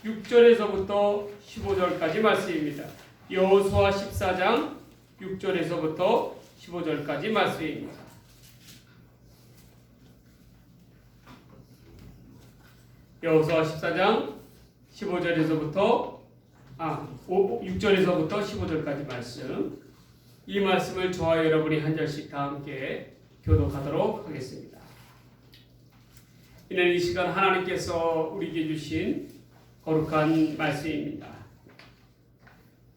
6절에서부터 15절까지 말씀입니다. 여호수아 14장 6절에서부터 15절까지 말씀입니다. 여호수아 14장 15절에서부터 6절에서부터 15절까지 말씀. 이 말씀을 저와 여러분이 한 절씩 다 함께 교독하도록 하겠습니다. 이는 이 시간 하나님께서 우리에게 주신 거룩한 말씀입니다.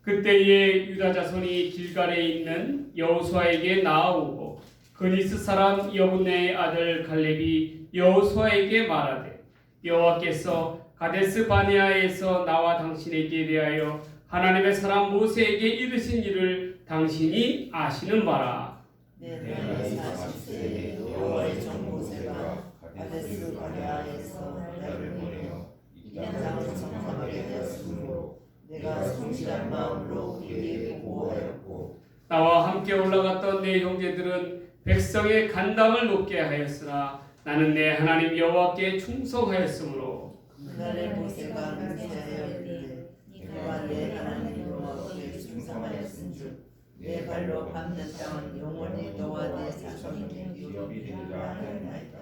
그때에 유다 자손이 길갈에 있는 여호수아에게 나아오고 그니스 사람 여분네의 아들 갈렙이 여호수아에게 말하되 여호와께서 가데스 바네아에서 나와 당신에게 대하여 하나님의 사람 모세에게 이르신 일을 당신이 아시는 바라. 내가 40세에 여호와의 종 모세가 가데스 바네아에서 나를 보내어 이 땅을 정탐하게 되었으므로 내가 성실한 마음으로 그에게 보호하였고 나와 함께 올라갔던 내 형제들은 백성의 간담을 높게 하였으나 나는 내 하나님 여호와께 충성하였으므로 그날에 모세가 맹세하여 이르되 내가 내 하나님 여호와께 충성하였은즉 내 발로 밟는 땅은 영원히 너와 내 자손에게 기업이 되리라 하였나이다.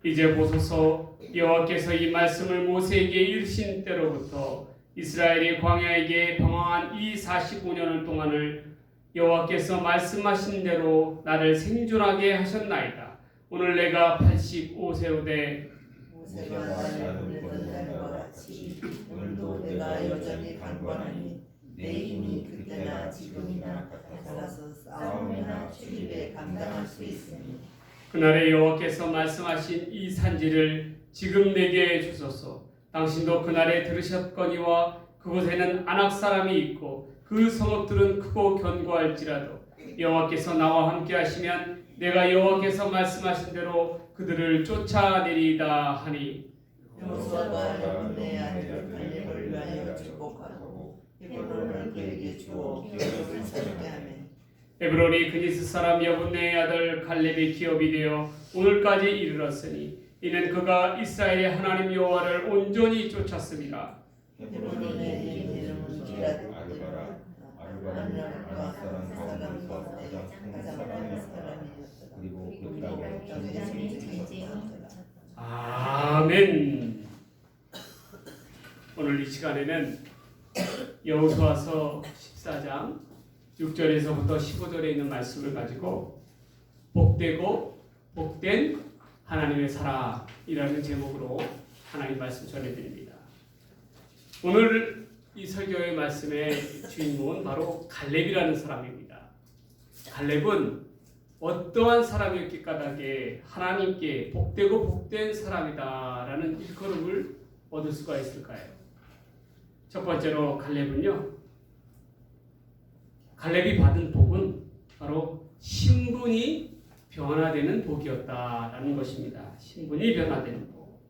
이제 보소서 여호와께서 이 말씀을 모세에게 이르신 때로부터 이스라엘이 광야에게 방황한 이 45년을 동안을 여호와께서 말씀하신 대로 나를 생존하게 하셨나이다. 오늘 내가 85세로되 모세가 나를 보내던 날과 같이 오늘도 내가 여전히 강권하니 내 힘이 그때나 지금이나 같아서 싸움이나 출입에 감당할 수 있으니 그날에 여호와께서 말씀하신 이 산지를 지금 내게 주소서. 당신도 그날에 들으셨거니와 그곳에는 아낙 사람이 있고 그 성읍들은 크고 견고할지라도 여호와께서 나와 함께 하시면 내가 여호와께서 말씀하신 대로 그들을 쫓아내리이다 하니 여호수아가 여분네 아들 갈렙을 위하여 축복하고 헤브론을 그에게 주어 기업을 세우게 하며 헤브론이 그니스 사람 여분네의 아들 갈렙의 기업이 되어 오늘까지 이르렀으니 이는 그가 이스라엘의 하나님 여호와를 온전히 쫓았습니다. 헤브론의 이름은 기럇 아르바가 사람 가운데 가장 많은 사람이었더라. 그리고 그 땅에 아멘. 오늘 이 시간에는 여호수아서 14장 6절에서부터 15절에 있는 말씀을 가지고 복되고 복된 하나님의 사람이라는 제목으로 하나님 말씀 전해드립니다. 오늘 이 설교의 말씀의 주인공은 바로 갈렙이라는 사람입니다. 갈렙은 어떠한 사람이었기 까닭에 하나님께 복되고 복된 사람이다라는 일컬음을 얻을 수가 있을까요? 첫 번째로 갈렙은요, 갈렙이 받은 복은 바로 신분이 변화되는 복이었다라는 것입니다. 신분이 변화되는 복.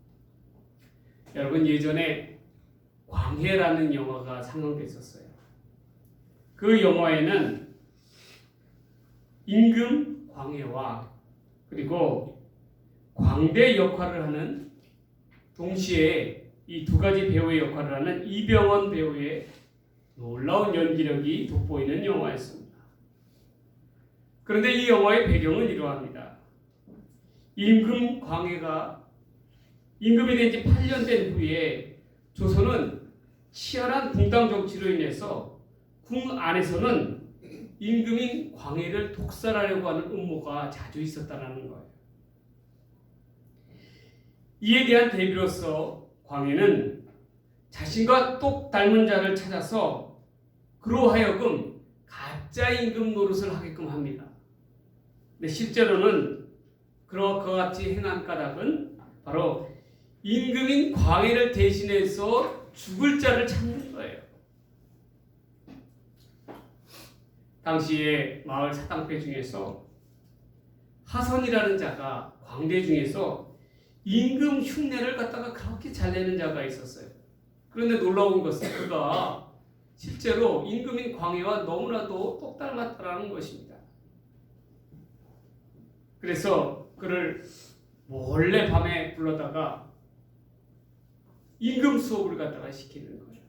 여러분 예전에 광해라는 영화가 상영됐었어요. 그 영화에는 임금 광해와 그리고 광대 역할을 하는 동시에 이 두 가지 배우의 역할을 하는 이병헌 배우의 놀라운 연기력이 돋보이는 영화였습니다. 그런데 이 영화의 배경은 이러합니다. 임금 광해가 임금이 된 지 8년 된 후에 조선은 치열한 붕당 정치로 인해서 궁 안에서는 임금인 광해를 독살하려고 하는 음모가 자주 있었다는 거예요. 이에 대한 대비로서 광해는 자신과 똑 닮은 자를 찾아서 그로 하여금 가짜 임금 노릇을 하게끔 합니다. 근데 실제로는 그와 같이 행한 까닭은 바로 임금인 광해를 대신해서 죽을 자를 찾는 거예요. 당시에 마을 사당패 중에서 하선이라는 자가 광대 중에서 임금 흉내를 갖다가 그렇게 잘 내는 자가 있었어요. 그런데 놀라운 것은 그가 실제로 임금인 광해와 너무나도 똑 닮았다라는 것입니다. 그래서 그를 몰래 밤에 불러다가 임금 수업을 갖다가 시키는 거예요.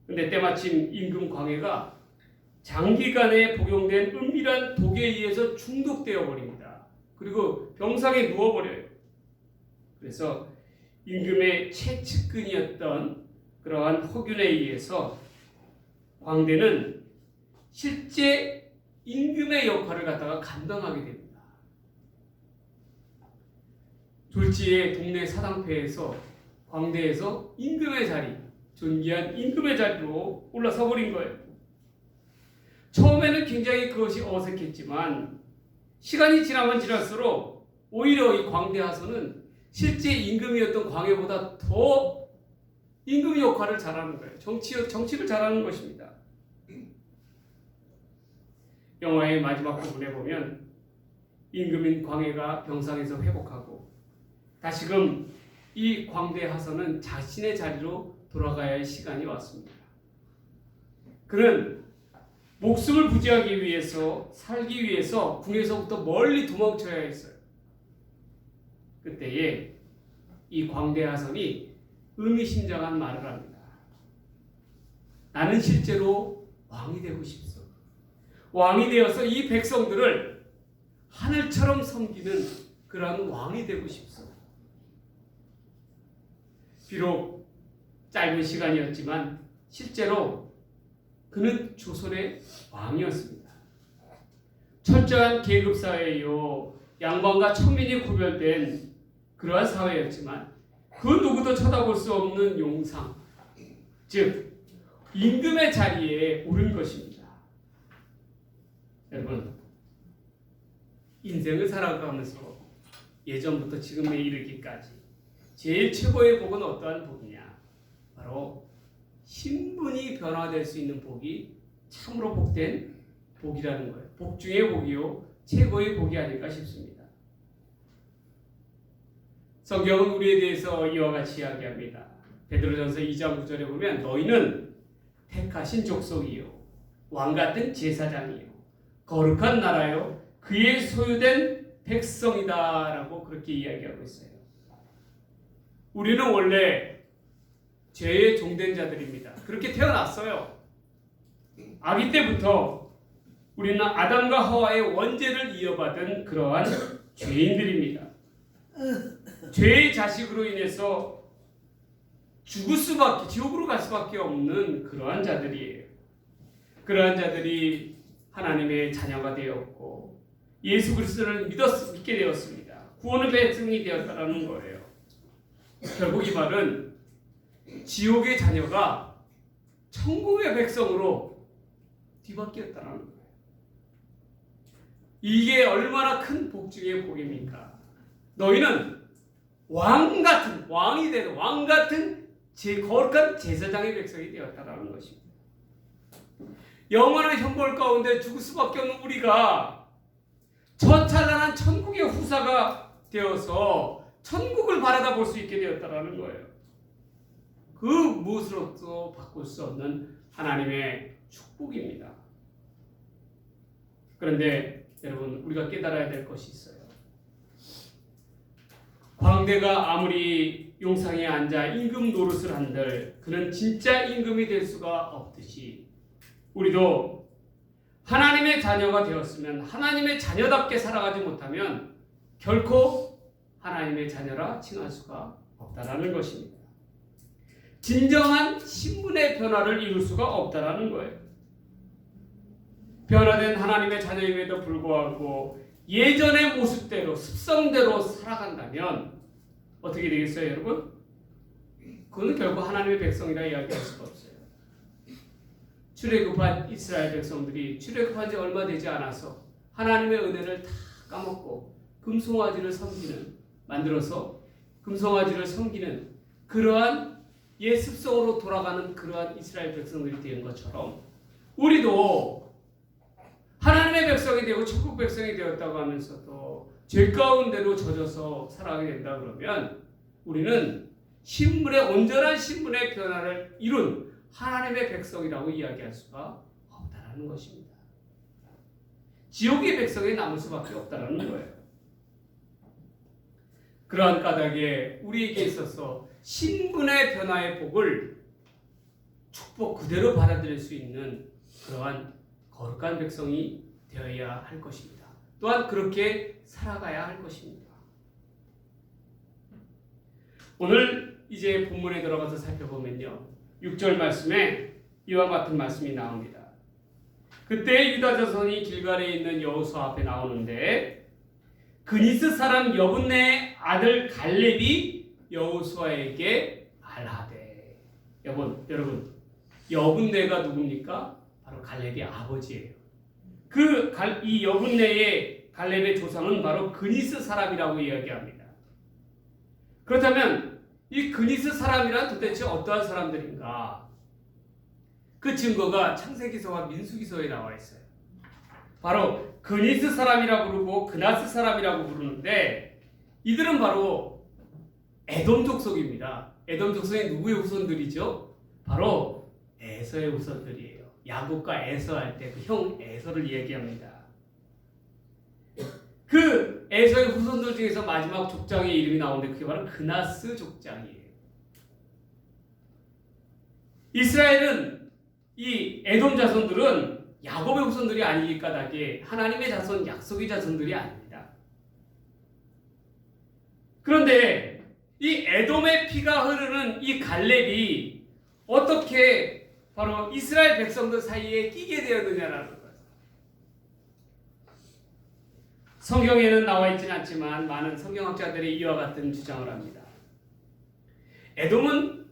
근데 때마침 임금 광해가 장기간에 복용된 은밀한 독에 의해서 중독되어 버립니다. 그리고 병상에 누워버려요. 그래서 임금의 최측근이었던 그러한 허균에 의해서 광대는 실제 임금의 역할을 갖다가 감당하게 됩니다. 졸지에 동네 사당패에서 광대에서 임금의 자리, 존귀한 임금의 자리로 올라서 버린 거예요. 처음에는 굉장히 그것이 어색했지만 시간이 지나면 지날수록 오히려 이 광대하선은 실제 임금이었던 광해보다 더 임금 역할을 잘하는 거예요. 정치를 잘하는 것입니다. 영화의 마지막 부분에 보면 임금인 광해가 병상에서 회복하고 다시금 이 광대하선은 자신의 자리로 돌아가야 할 시간이 왔습니다. 그는 목숨을 부지하기 위해서 살기 위해서 궁에서부터 멀리 도망쳐야 했어요. 그때에 이 광대하선이 의미심장한 말을 합니다. 나는 실제로 왕이 되고 싶소. 왕이 되어서 이 백성들을 하늘처럼 섬기는 그러한 왕이 되고 싶소. 비록 짧은 시간이었지만 실제로 그는 조선의 왕이었습니다. 철저한 계급사회요, 양반과 천민이 구별된 그러한 사회였지만 그 누구도 쳐다볼 수 없는 용상, 즉 임금의 자리에 오른 것입니다. 여러분, 인생을 살아가면서 예전부터 지금에 이르기까지 제일 최고의 복은 어떠한 복이냐? 바로 신분이 변화될 수 있는 복이 참으로 복된 복이라는 거예요. 복 중의 복이요, 최고의 복이 아닐까 싶습니다. 성경은 우리에 대해서 이와 같이 이야기합니다. 베드로전서 2장 9절에 보면 너희는 택하신 족속이요, 왕같은 제사장이요, 거룩한 나라요, 그의 소유된 백성이다 라고 그렇게 이야기하고 있어요. 우리는 원래 죄의 종된 자들입니다. 그렇게 태어났어요. 아기 때부터 우리는 아담과 하와의 원죄를 이어받은 그러한 죄인들입니다. 죄의 자식으로 인해서 죽을 수밖에, 지옥으로 갈 수밖에 없는 그러한 자들이에요. 그러한 자들이 하나님의 자녀가 되었고 예수 그리스도를 믿게 되었습니다. 구원의 백성이 되었다는 거예요. 결국 이 말은 지옥의 자녀가 천국의 백성으로 뒤바뀌었다는 거예요. 이게 얼마나 큰 복 중의 복입니까? 너희는 왕이 되는 왕같은 거룩한 제사장의 백성이 되었다는 것입니다. 영원한 형벌 가운데 죽을 수밖에 없는 우리가 저 찬란한 천국의 후사가 되어서 천국을 바라다 볼 수 있게 되었다는 거예요. 그 무엇으로도 바꿀 수 없는 하나님의 축복입니다. 그런데 여러분, 우리가 깨달아야 될 것이 있어요. 광대가 아무리 용상에 앉아 임금 노릇을 한들 그는 진짜 임금이 될 수가 없듯이 우리도 하나님의 자녀가 되었으면 하나님의 자녀답게 살아가지 못하면 결코 하나님의 자녀라 칭할 수가 없다라는 것입니다. 진정한 신분의 변화를 이룰 수가 없다라는 거예요. 변화된 하나님의 자녀임에도 불구하고 예전의 모습대로 습성대로 살아간다면 어떻게 되겠어요, 여러분? 그건 결국 하나님의 백성이라 이야기할 수가 없어요. 출애굽한 이스라엘 백성들이 출애굽한 지 얼마 되지 않아서 하나님의 은혜를 다 까먹고 금송아지를 섬기는 그러한 옛 습성으로 돌아가는 그러한 이스라엘 백성들이 된 것처럼 우리도 하나님의 백성이 되고 천국 백성이 되었다고 하면서도 죄 가운데로 젖어서 살아가게 된다 그러면 우리는 온전한 신분의 변화를 이룬 하나님의 백성이라고 이야기할 수가 없다는 것입니다. 지옥의 백성이 남을 수밖에 없다는 거예요. 그러한 까닭에 우리에게 있어서 신분의 변화의 복을 축복 그대로 받아들일 수 있는 그러한 거룩한 백성이 되어야 할 것입니다. 또한 그렇게 살아가야 할 것입니다. 오늘 이제 본문에 들어가서 살펴보면요, 6절 말씀에 이와 같은 말씀이 나옵니다. 그때 유다 자손이 길갈에 있는 여호수아 앞에 나오는데 그니스 사람 여분네의 아들 갈렙이 여호수아에게 말하되. 여러분 여분네가 누굽니까? 바로 갈렙의 아버지예요. 이 여분네의 갈렙의 조상은 바로 그니스 사람이라고 이야기합니다. 그렇다면 이 그니스 사람이란 도대체 어떠한 사람들인가? 그 증거가 창세기서와 민수기서에 나와 있어요. 바로 그니스 사람이라고 부르고 그나스 사람이라고 부르는데 이들은 바로 에돔 족속입니다. 에돔 족속이 누구의 후손들이죠? 바로 에서의 후손들이에요. 야곱과 에서 할 때 그 형 에서를 얘기합니다. 그 에서의 후손들 중에서 마지막 족장의 이름이 나오는데 그게 바로 그나스 족장이에요. 이스라엘은 이 에돔 자손들은 야곱의 후손들이 아니기 까닭에 하나님의 자손, 약속의 자손들이 아닙니다. 그런데 이 에돔의 피가 흐르는 이 갈렙이 어떻게 바로 이스라엘 백성들 사이에 끼게 되었느냐라는 거예요. 성경에는 나와 있지는 않지만 많은 성경학자들이 이와 같은 주장을 합니다. 에돔은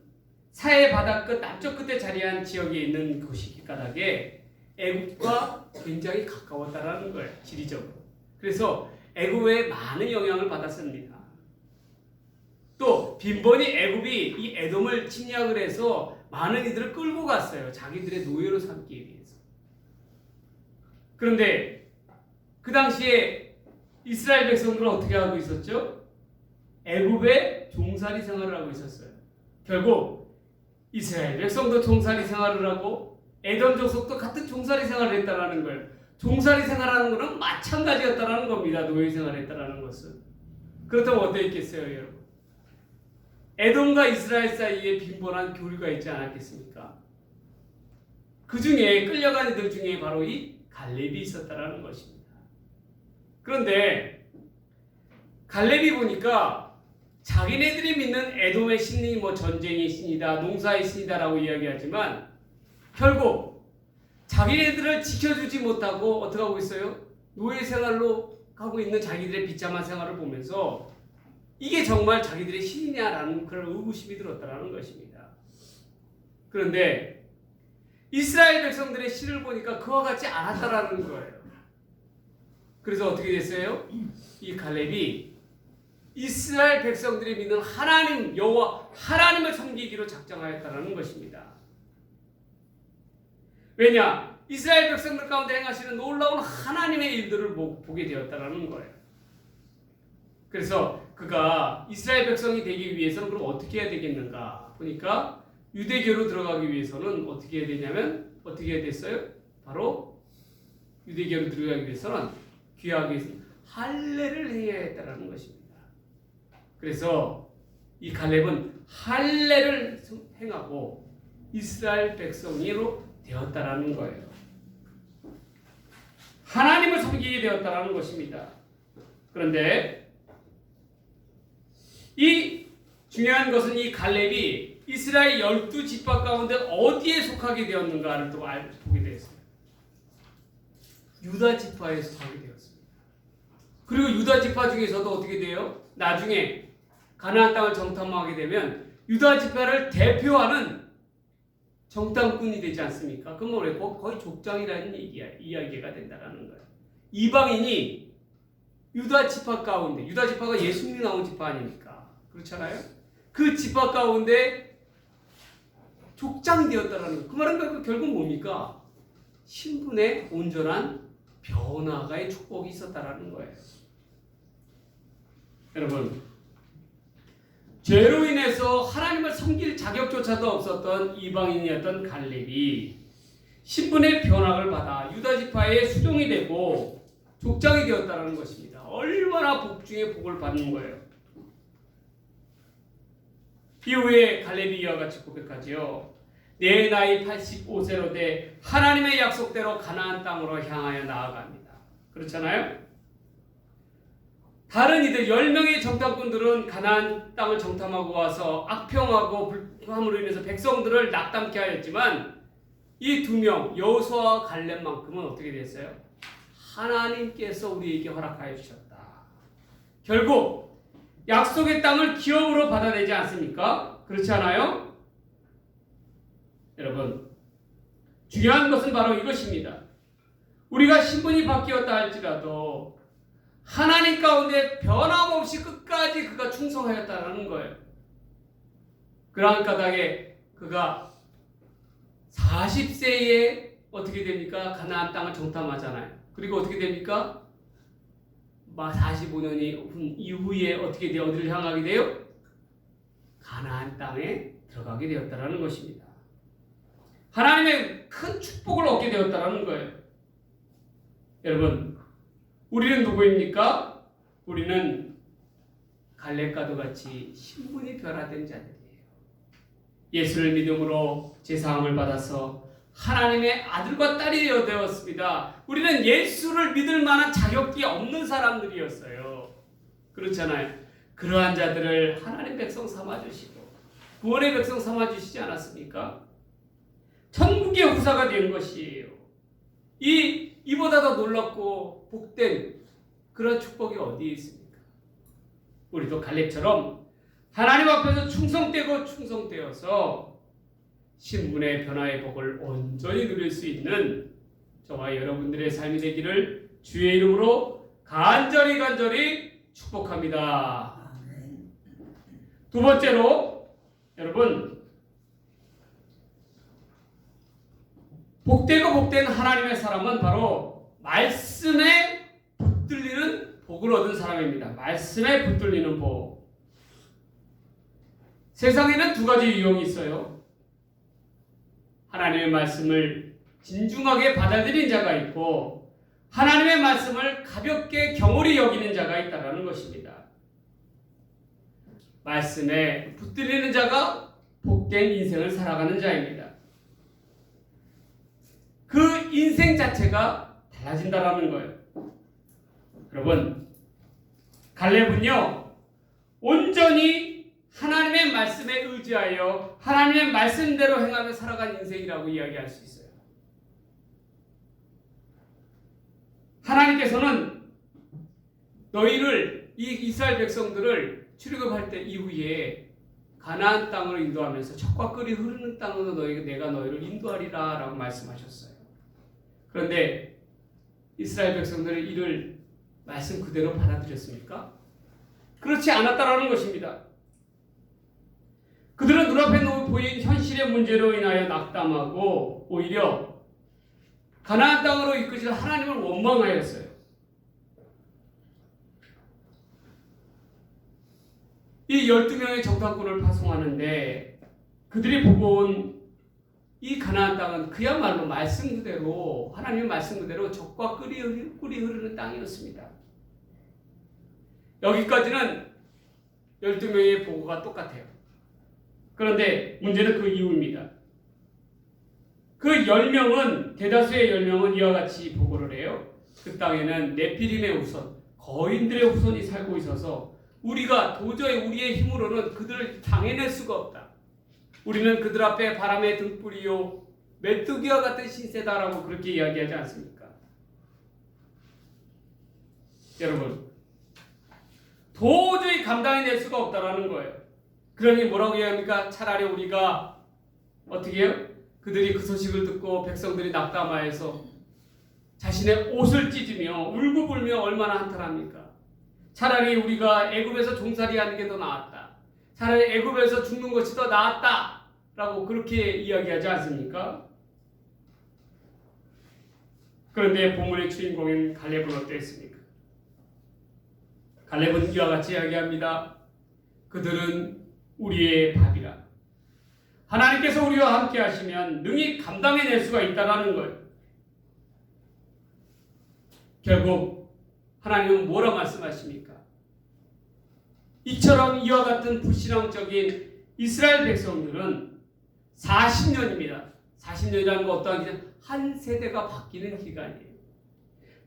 사해 바다 끝 남쪽 끝에 자리한 지역에 있는 곳이기 까닭에 애굽과 굉장히 가까웠다라는 거예요. 지리적으로. 그래서 애굽에 많은 영향을 받았습니다. 또 빈번히 애굽이 이 에돔을 침략을 해서 많은 이들을 끌고 갔어요. 자기들의 노예로 삼기 위해서. 그런데 그 당시에 이스라엘 백성들은 어떻게 하고 있었죠? 애굽의 종살이 생활을 하고 있었어요. 결국 이스라엘 백성도 종살이 생활을 하고 에돔 족속도 같은 종살이 생활을 했다라는 거예요. 종살이 생활하는 것은 마찬가지였다라는 겁니다. 노예 생활했다라는 것은. 그렇다면 어떠했겠어요, 여러분? 에돔과 이스라엘 사이에 빈번한 교류가 있지 않았겠습니까? 그 중에 끌려간 이들 중에 바로 이 갈렙이 있었다라는 것입니다. 그런데 갈렙이 보니까 자기네들이 믿는 에돔의 신이 뭐 전쟁의 신이다, 농사의 신이다라고 이야기하지만 결국 자기네들을 지켜주지 못하고 어떻게 하고 있어요? 노예 생활로 하고 있는 자기들의 비참한 생활을 보면서 이게 정말 자기들의 신이냐라는 그런 의구심이 들었다라는 것입니다. 그런데 이스라엘 백성들의 신을 보니까 그와 같지 않았다라는 거예요. 그래서 어떻게 됐어요? 이 갈렙이 이스라엘 백성들이 믿는 하나님 여호와 하나님을 섬기기로 작정하였다라는 것입니다. 왜냐? 이스라엘 백성들 가운데 행하시는 놀라운 하나님의 일들을 보게 되었다라는 거예요. 그래서 그가 이스라엘 백성이 되기 위해서는 그럼 어떻게 해야 되겠는가? 보니까 유대교로 들어가기 위해서는 어떻게 해야 되냐면 어떻게 해야 됐어요? 바로 유대교로 들어가기 위해서는 귀하게 할례를 해야 했다라는 것입니다. 그래서 이 갈렙은 할례를 행하고 이스라엘 백성으로 되었다라는 거예요. 하나님을 섬기게 되었다라는 것입니다. 그런데 이 중요한 것은 이 갈렙이 이스라엘 12지파 가운데 어디에 속하게 되었는가를 또 보게 되었어요. 유다 지파에 속하게 되었습니다. 그리고 유다 지파 중에서도 어떻게 돼요? 나중에 가나안 땅을 정탐하게 되면 유다 지파를 대표하는 정탐꾼이 되지 않습니까? 그러면 거의 족장이라는 이야기가 된다는 거예요. 이방인이 유다 지파 가운데, 유다 지파가 예수님이 나온 지파 아닙니까? 그렇잖아요? 그 지파 가운데 족장이 되었다는 거예요. 그 말은 결국 뭡니까? 신분의 온전한 변화가의 축복이 있었다라는 거예요. 여러분, 죄로 인해서 하나님을 섬길 자격조차도 없었던 이방인이었던 갈렙이 신분의 변화를 받아 유다 지파의 수종이 되고 족장이 되었다는 것입니다. 얼마나 복 중에 복을 받는 거예요. 이후에 갈렙이 이와 같이 고백하지요. 내 나이 85세로 돼 하나님의 약속대로 가나안 땅으로 향하여 나아갑니다. 그렇잖아요? 다른 이들 10명의 정탐꾼들은 가나안 땅을 정탐하고 와서 악평하고 불평함으로 인해서 백성들을 낙담케 하였지만 이 2명 여호수아와 갈렙만큼은 어떻게 됐어요? 하나님께서 우리에게 허락하여 주셨다. 결국 약속의 땅을 기업으로 받아내지 않습니까? 그렇지 않아요? 여러분, 중요한 것은 바로 이것입니다. 우리가 신분이 바뀌었다 할지라도 하나님 가운데 변함없이 끝까지 그가 충성하였다라는 거예요. 그러한 까닭에 그가 40세에 어떻게 됩니까? 가나안 땅을 정탐하잖아요. 그리고 어떻게 됩니까? 45년이 이후에 어떻게 돼요? 어디를 향하게 돼요? 가나안 땅에 들어가게 되었다라는 것입니다. 하나님의 큰 축복을 얻게 되었다라는 거예요. 여러분, 우리는 누구입니까? 우리는 갈렙과도 같이 신분이 변화된 자들이에요. 예수를 믿음으로 제사함을 받아서 하나님의 아들과 딸이 되었습니다. 우리는 예수를 믿을 만한 자격이 없는 사람들이었어요. 그렇잖아요. 그러한 자들을 하나님 백성 삼아주시고 구원의 백성 삼아주시지 않았습니까? 천국의 후사가 된 것이에요. 이보다 더 놀랍고 복된 그런 축복이 어디에 있습니까? 우리도 갈렙처럼 하나님 앞에서 충성되어서 신분의 변화의 복을 온전히 누릴 수 있는 저와 여러분들의 삶이 되기를 주의 이름으로 간절히 축복합니다. 두 번째로 여러분, 복된 하나님의 사람은 바로 말씀에 붙들리는 복을 얻은 사람입니다. 말씀에 붙들리는 복. 세상에는 두 가지 유형이 있어요. 하나님의 말씀을 진중하게 받아들인 자가 있고 하나님의 말씀을 가볍게 경홀히 여기는 자가 있다는 것입니다. 말씀에 붙들리는 자가 복된 인생을 살아가는 자입니다. 그 인생 자체가 달라진다라는 거예요. 여러분, 갈렙은요 온전히 하나님의 말씀에 의지하여 하나님의 말씀대로 행하며 살아간 인생이라고 이야기할 수 있어요. 하나님께서는 너희를, 이 이스라엘 백성들을 출애굽할 때 이후에 가나안 땅으로 인도하면서 젖과 꿀이 흐르는 땅으로 내가 너희를 인도하리라 라고 말씀하셨어요. 그런데 이스라엘 백성들은 이를 말씀 그대로 받아들였습니까? 그렇지 않았다라는 것입니다. 그들은 눈앞에 보인 현실의 문제로 인하여 낙담하고 오히려 가나안 땅으로 이끄실 하나님을 원망하였어요. 이 12명의 정탐꾼을 파송하는데 그들이 보고 온 이 가나안 땅은 그야말로 말씀 그대로, 하나님의 말씀 그대로 젖과 꿀이 흐르는 땅이었습니다. 여기까지는 12명의 보고가 똑같아요. 그런데 문제는 그 이유입니다. 그 10명은, 대다수의 10명은 이와 같이 보고를 해요. 그 땅에는 네피림의 후손, 거인들의 후손이 살고 있어서 우리가 도저히 우리의 힘으로는 그들을 당해낼 수가 없다. 우리는 그들 앞에 바람의 등불이요 메뚜기와 같은 신세다라고 그렇게 이야기하지 않습니까? 여러분, 도저히 감당해낼 수가 없다라는 거예요. 그러니 뭐라고 이야기합니까? 차라리 우리가 어떻게 해요? 그들이 그 소식을 듣고 백성들이 낙담하여서 자신의 옷을 찢으며 울고불며 얼마나 한탄합니까? 차라리 우리가 애굽에서 종살이하는 게 더 나았다. 차라리 애굽에서 죽는 것이 더 나았다 라고 그렇게 이야기하지 않습니까? 그런데 본문의 주인공인 갈렙은 어땠습니까? 갈렙은 이와 같이 이야기합니다. 그들은 우리의 밥이라. 하나님께서 우리와 함께 하시면 능히 감당해낼 수가 있다는 거예요. 결국 하나님은 뭐라 말씀하십니까? 이처럼 이와 같은 불신앙적인 이스라엘 백성들은 40년입니다. 40년이라는 건 어떠한 기간? 한 세대가 바뀌는 기간이에요.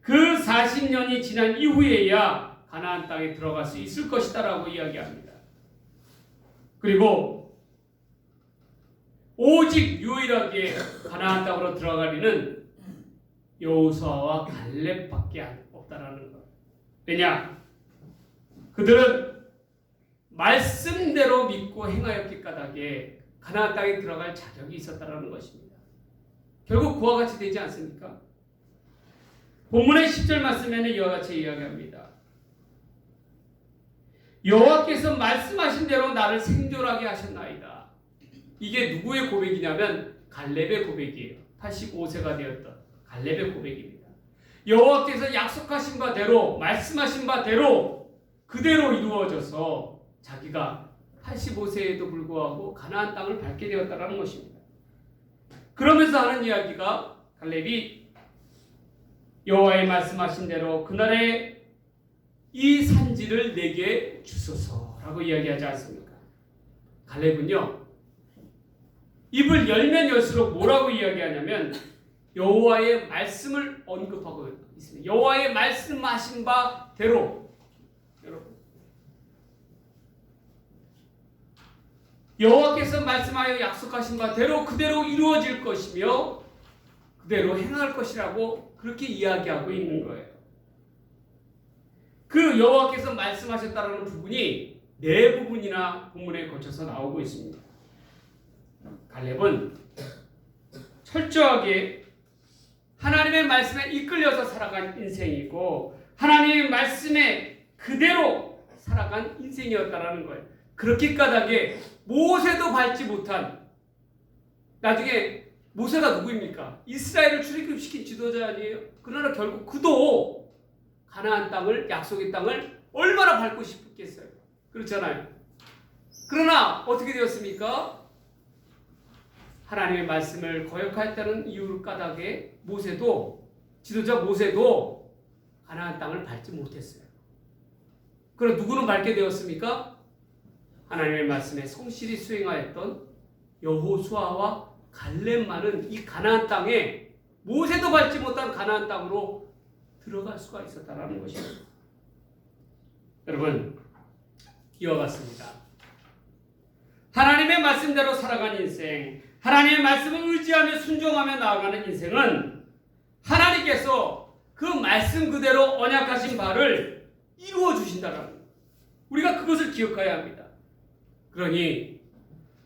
그 40년이 지난 이후에야 가나안 땅에 들어갈 수 있을 것이다라고 이야기합니다. 그리고 오직 유일하게 가나안 땅으로 들어가리는 여호수아와 갈렙밖에 없다라는 것. 왜냐? 그들은 말씀대로 믿고 행하였기 까닭에 가나안 땅에 들어갈 자격이 있었다라는 것입니다. 결국 그와 같이 되지 않습니까? 본문의 10절 말씀에는 이와 같이 이야기합니다. 여호와께서 말씀하신 대로 나를 생존하게 하셨나이다. 이게 누구의 고백이냐면 갈렙의 고백이에요. 85세가 되었던 갈렙의 고백입니다. 여호와께서 약속하신 바대로 말씀하신 바대로 그대로 이루어져서 자기가 85세에도 불구하고 가나안 땅을 밟게 되었다는 것입니다. 그러면서 하는 이야기가 갈렙이 여호와의 말씀하신 대로 그날에 이 산지를 내게 주소서라고 이야기하지 않습니까? 갈렙은요, 입을 열면 열수록 뭐라고 이야기하냐면 여호와의 말씀을 언급하고 있습니다. 여호와의 말씀하신 바대로, 여러분, 여호와께서 말씀하여 약속하신 바대로 그대로 이루어질 것이며 그대로 행할 것이라고 그렇게 이야기하고 있는 거예요. 그 여호와께서 말씀하셨다라는 부분이 네 부분이나 본문에 거쳐서 나오고 있습니다. 갈렙은 철저하게 하나님의 말씀에 이끌려서 살아간 인생이고 하나님의 말씀에 그대로 살아간 인생이었다라는 거예요. 그렇기 까닭에 모세도 밟지 못한, 나중에 모세가 누구입니까? 이스라엘을 출애굽시킨 지도자 아니에요? 그러나 결국 그도 가나안 땅을, 약속의 땅을 얼마나 밟고 싶겠어요? 그렇잖아요. 그러나 어떻게 되었습니까? 하나님의 말씀을 거역하였다는 이유를 까닭에 모세도, 지도자 모세도 가나안 땅을 밟지 못했어요. 그럼 누구는 밟게 되었습니까? 하나님의 말씀에 성실히 수행하였던 여호수아와 갈렙만은 이 가나안 땅에, 모세도 밟지 못한 가나안 땅으로 들어갈 수가 있었다는 것입니다. 여러분, 이와 같습니다. 하나님의 말씀대로 살아가는 인생, 하나님의 말씀을 의지하며 순종하며 나아가는 인생은 하나님께서 그 말씀 그대로 언약하신 바를 이루어 주신다는 거예요. 우리가 그것을 기억해야 합니다. 그러니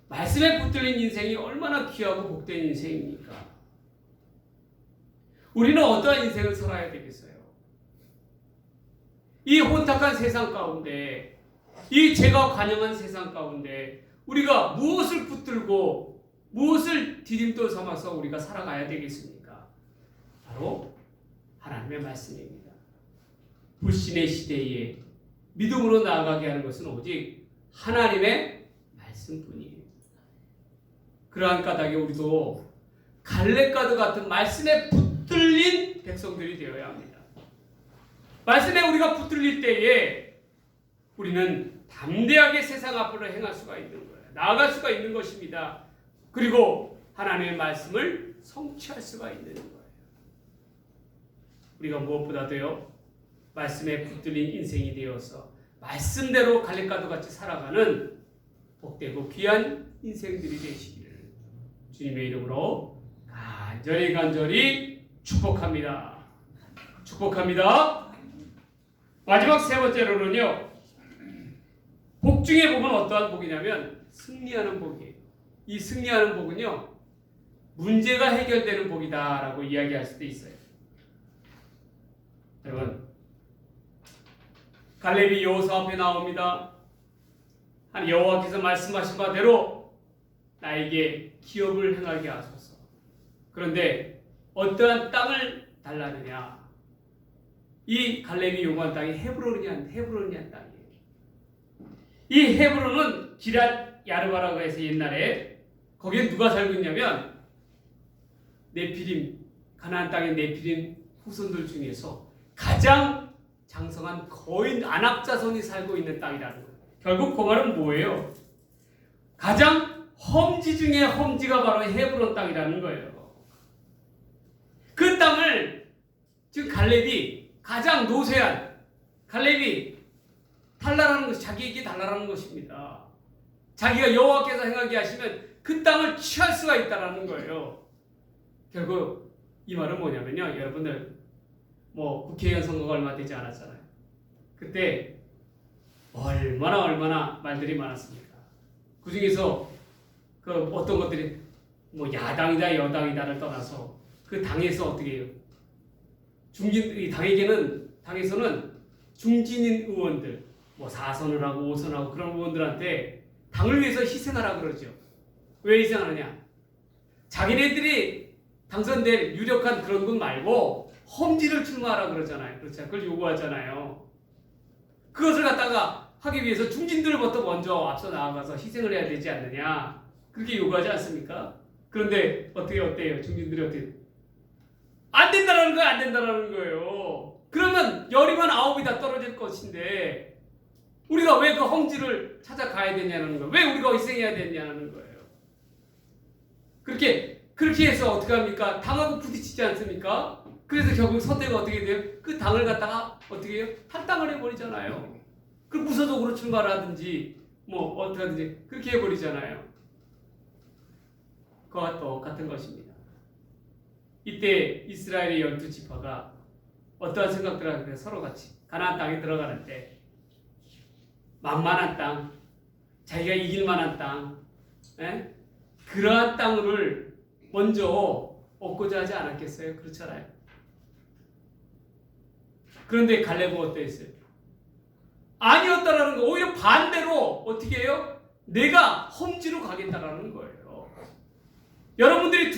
말씀에 붙들린 인생이 얼마나 귀하고 복된 인생입니까? 우리는 어떠한 인생을 살아야 되겠어요? 이 혼탁한 세상 가운데, 이 죄가 관영한 세상 가운데 우리가 무엇을 붙들고 무엇을 디딤돌 삼아서 우리가 살아가야 되겠습니까? 바로 하나님의 말씀입니다. 불신의 시대에 믿음으로 나아가게 하는 것은 오직 하나님의 말씀뿐이에요. 그러한 까닭에 우리도 갈렙과도 같은 말씀에 붙들린 백성들이 되어야 합니다. 말씀에 우리가 붙들릴 때에 우리는 담대하게 세상 앞으로 행할 수가 있는 거예요. 나아갈 수가 있는 것입니다. 그리고 하나님의 말씀을 성취할 수가 있는 거예요. 우리가 무엇보다도요, 말씀에 붙들린 인생이 되어서 말씀대로 갈렙과도 같이 살아가는 복되고 귀한 인생들이 되시기를 주님의 이름으로 간절히 축복합니다. 축복합니다. 마지막 세 번째로는요, 복 중의 복은 어떠한 복이냐면 승리하는 복이에요. 이 승리하는 복은요, 문제가 해결되는 복이다라고 이야기할 수도 있어요. 여러분, 갈렙이 여호수아 앞에 나옵니다. 여호와께서 말씀하신 바대로 나에게 기업을 행하게 하소서. 그런데 어떠한 땅을 달라느냐? 이 갈렙이 요구한 땅이 헤브론이란 땅이에요. 이 헤브론은 기랏 야르바라고 해서 옛날에 거기에 누가 살고 있냐면 네피림, 가나안 땅의 네피림 후손들 중에서 가장 장성한 거인 아낙 자손이 살고 있는 땅이라는 거예요. 결국 그 말은 뭐예요? 가장 험지 중에 험지가 바로 헤브론 땅이라는 거예요. 그 땅을 지금 갈렙이 가장 노쇠한, 갈렙이 달라라는 것이 자기에게 달라라는 것입니다. 자기가 여호와께서 행하게 하시면 그 땅을 취할 수가 있다라는 거예요. 결국 이 말은 뭐냐면요, 여러분들 뭐 국회의원 선거가 얼마 되지 않았잖아요. 그때 얼마나 말들이 많았습니까? 그 중에서 그 어떤 것들이 뭐 야당이다 여당이다를 떠나서 그 당에서 어떻게 해요? 이 당에서는 중진인 의원들, 뭐 4선을 하고 5선 하고 그런 의원들한테 당을 위해서 희생하라 그러죠. 왜 희생하느냐? 자기네들이 당선될 유력한 그런 분 말고 험지를 출마하라 그러잖아요. 그렇죠? 그걸 요구하잖아요. 그것을 갖다가 하기 위해서 중진들부터 먼저 앞서 나아가서 희생을 해야 되지 않느냐, 그렇게 요구하지 않습니까? 그런데 어때요? 중진들이 어떻게 안 된다라는 거예요. 그러면 열이면 아홉이 다 떨어질 것인데 우리가 왜 그 험지를 찾아가야 되냐는 거예요. 왜 우리가 희생해야 되냐는 거예요. 그렇게 해서 어떻게 합니까? 당하고 부딪히지 않습니까? 그래서 결국 선대가 어떻게 돼요? 그 당을 갖다가 어떻게 해요? 탈당을 해버리잖아요. 그 무소속으로 출마하든지 뭐 어떻게 하든지 그렇게 해버리잖아요. 그와 똑같은 것입니다. 이때 이스라엘의 12지파가 어떠한 생각들을 하는데 서로 같이 가나안 땅에 들어가는데 만만한 땅, 자기가 이길 만한 땅, 그러한 땅을 먼저 얻고자 하지 않았겠어요? 그렇잖아요. 그런데 갈렙은 어땠어요? 아니었다라는 거, 오히려 반대로 어떻게 해요? 내가 험지로 가겠다라는 거예요. 여러분들이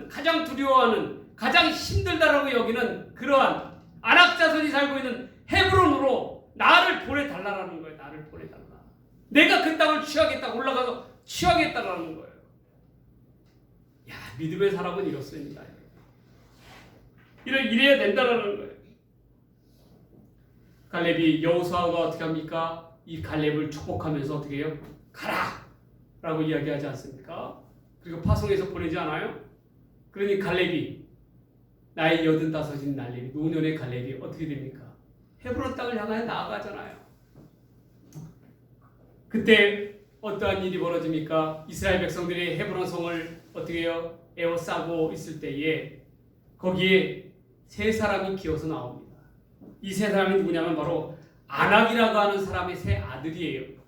가장 두려워하는, 가장 힘들다라고 여기는 그러한 아낙 자손이 살고 있는 헤브론으로 나를 보내달라는 거예요. 나를 보내달라. 내가 그 땅을 취하겠다, 올라가서 취하겠다라는 거예요. 야, 믿음의 사람은 이렇습니다. 이래야 된다라는 거예요. 갈렙이 여호수아가 어떻게 합니까? 이 갈렙을 축복하면서 어떻게 해요? 가라! 라고 이야기하지 않습니까? 그리고 파송해서 보내지 않아요? 그러니 갈렙이 나이 85인 날림 노년의 갈렙이 어떻게 됩니까? 헤브론 땅을 향하여 나아가잖아요. 그때 어떠한 일이 벌어집니까? 이스라엘 백성들이 헤브론 성을 어떻게 해요? 에워싸고 있을 때에 거기에 세 사람이 기어서 나옵니다. 이 세 사람이 누구냐면 바로 아낙이라고 하는 사람의 세 아들이에요.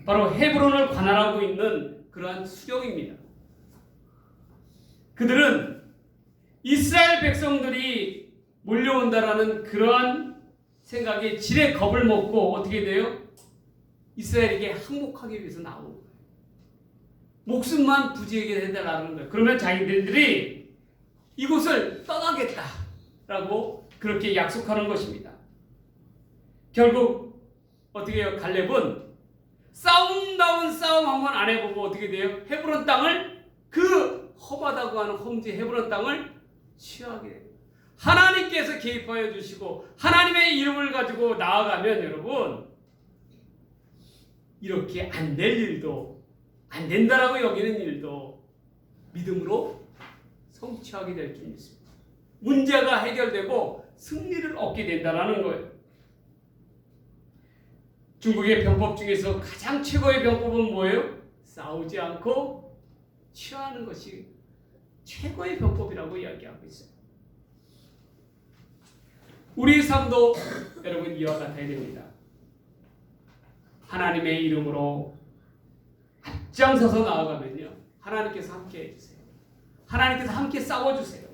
바로 헤브론을 관할하고 있는 그러한 수령입니다. 그들은 이스라엘 백성들이 몰려온다라는 그러한 생각에 지레 겁을 먹고 어떻게 돼요? 이스라엘에게 항복하기 위해서 나오는 거예요. 목숨만 부지하게 해달라는 거예요. 그러면 자기들이 이곳을 떠나겠다라고 그렇게 약속하는 것입니다. 결국 어떻게 해요? 갈렙은 싸움다운 싸움 한번 안 해보고 어떻게 돼요? 헤브론 땅을, 그 험하다고 하는 험지 헤브론 땅을 취하게 돼요. 하나님께서 개입하여 주시고 하나님의 이름을 가지고 나아가면 여러분 이렇게 안 될 일도, 안 된다라고 여기는 일도 믿음으로 성취하게 될 줄 믿습니다. 문제가 해결되고 승리를 얻게 된다는 거예요. 중국의 병법 중에서 가장 최고의 병법은 뭐예요? 싸우지 않고 취하는 것이 최고의 병법이라고 이야기하고 있어요. 우리 삶도 여러분 이와 같아야 됩니다. 하나님의 이름으로 앞장서서 나아가면요, 하나님께서 함께 해주세요. 하나님께서 함께 싸워주세요.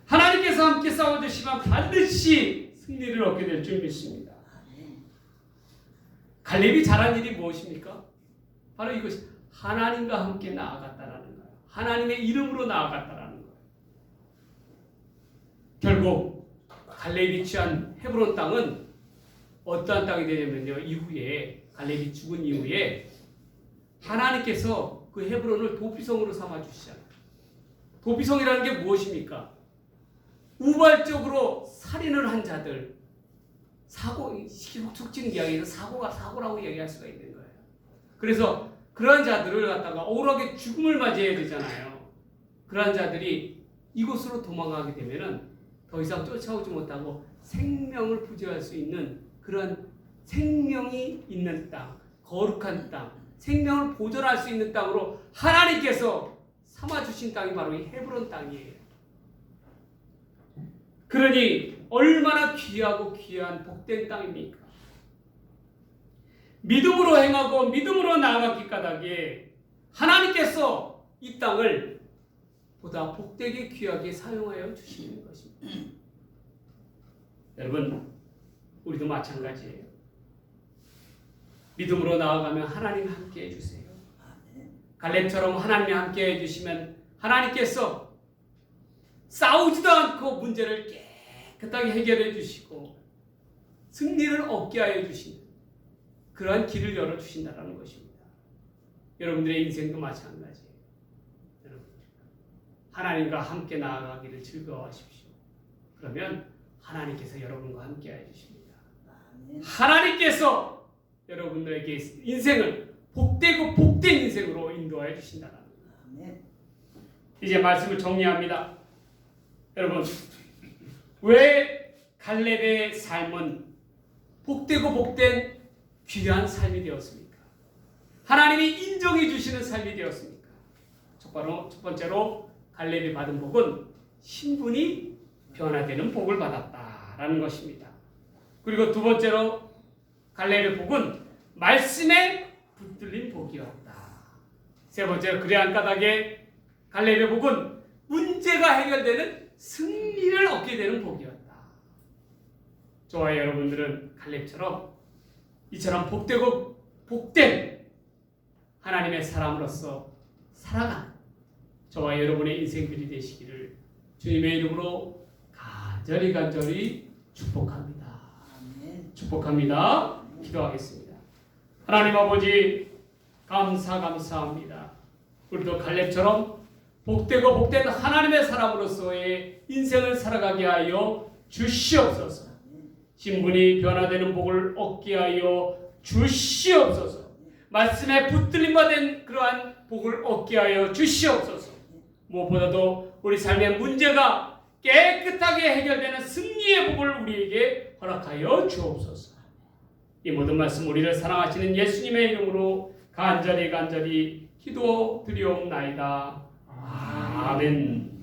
하나님께서 함께 싸워주시면 반드시 승리를 얻게 될 줄 믿습니다. 갈렙이 잘한 일이 무엇입니까? 바로 이것이 하나님과 함께 나아갔다라는 거예요. 하나님의 이름으로 나아갔다라는 거예요. 결국 갈렙이 취한 헤브론 땅은 어떠한 땅이 되냐면요, 이후에 갈렙이 죽은 이후에 하나님께서 그 헤브론을 도피성으로 삼아 주시잖아요. 도피성이라는 게 무엇입니까? 우발적으로 살인을 한 자들, 속칭 이야기에서 사고라고 얘기할 수가 있는 거예요. 그래서 그러한 자들을 갖다가 억울하게 죽음을 맞이해야 되잖아요. 그러한 자들이 이곳으로 도망가게 되면은 더 이상 쫓아오지 못하고 생명을 부재할 수 있는 그런 생명이 있는 땅, 거룩한 땅, 생명을 보존할 수 있는 땅으로 하나님께서 삼아주신 땅이 바로 이 헤브론 땅이에요. 그러니 얼마나 귀하고 귀한 복된 땅입니까? 믿음으로 행하고 믿음으로 나아가기 까닭에 하나님께서 이 땅을 보다 복되게 귀하게 사용하여 주시는 것입니다. 여러분, 우리도 마찬가지예요. 믿음으로 나아가면 하나님 함께 해주세요. 갈렙처럼 하나님이 함께 해주시면 하나님께서 싸우지도 않고 문제를 깨끗하게 해결해 주시고 승리를 얻게 하여 주시는 그러한 길을 열어주신다는 것입니다. 여러분들의 인생도 마찬가지예요. 여러분, 하나님과 함께 나아가기를 즐거워하십시오. 그러면 하나님께서 여러분과 함께 해주십니다. 하나님께서 여러분들에게 인생을 복되고 복된 인생으로 인도하여 주신다는 겁니다. 이제 말씀을 정리합니다. 여러분, 왜 갈렙의 삶은 복되고 복된 귀한 삶이 되었습니까? 하나님이 인정해 주시는 삶이 되었습니까? 첫 번째로 갈렙이 받은 복은 신분이 변화되는 복을 받았다라는 것입니다. 그리고 두 번째로 갈렙의 복은 말씀에 붙들린 복이었다. 세 번째로 그래 한 까닭에 갈렙의 복은 문제가 해결되는 승리를 얻게 되는 복이었다. 저와 여러분들은 갈렙처럼 이처럼 복되고 복된 하나님의 사람으로서 살아가는 저와 여러분의 인생들이 되시기를 주님의 이름으로 간절히 축복합니다. 축복합니다. 기도하겠습니다. 하나님 아버지, 감사합니다. 우리도 갈렙처럼 복되고 복된 하나님의 사람으로서의 인생을 살아가게 하여 주시옵소서. 신분이 변화되는 복을 얻게 하여 주시옵소서. 말씀에 붙들림 받은 그러한 복을 얻게 하여 주시옵소서. 무엇보다도 우리 삶의 문제가 깨끗하게 해결되는 승리의 복을 우리에게 허락하여 주옵소서. 이 모든 말씀 우리를 사랑하시는 예수님의 이름으로 간절히 기도드리옵나이다. 아멘.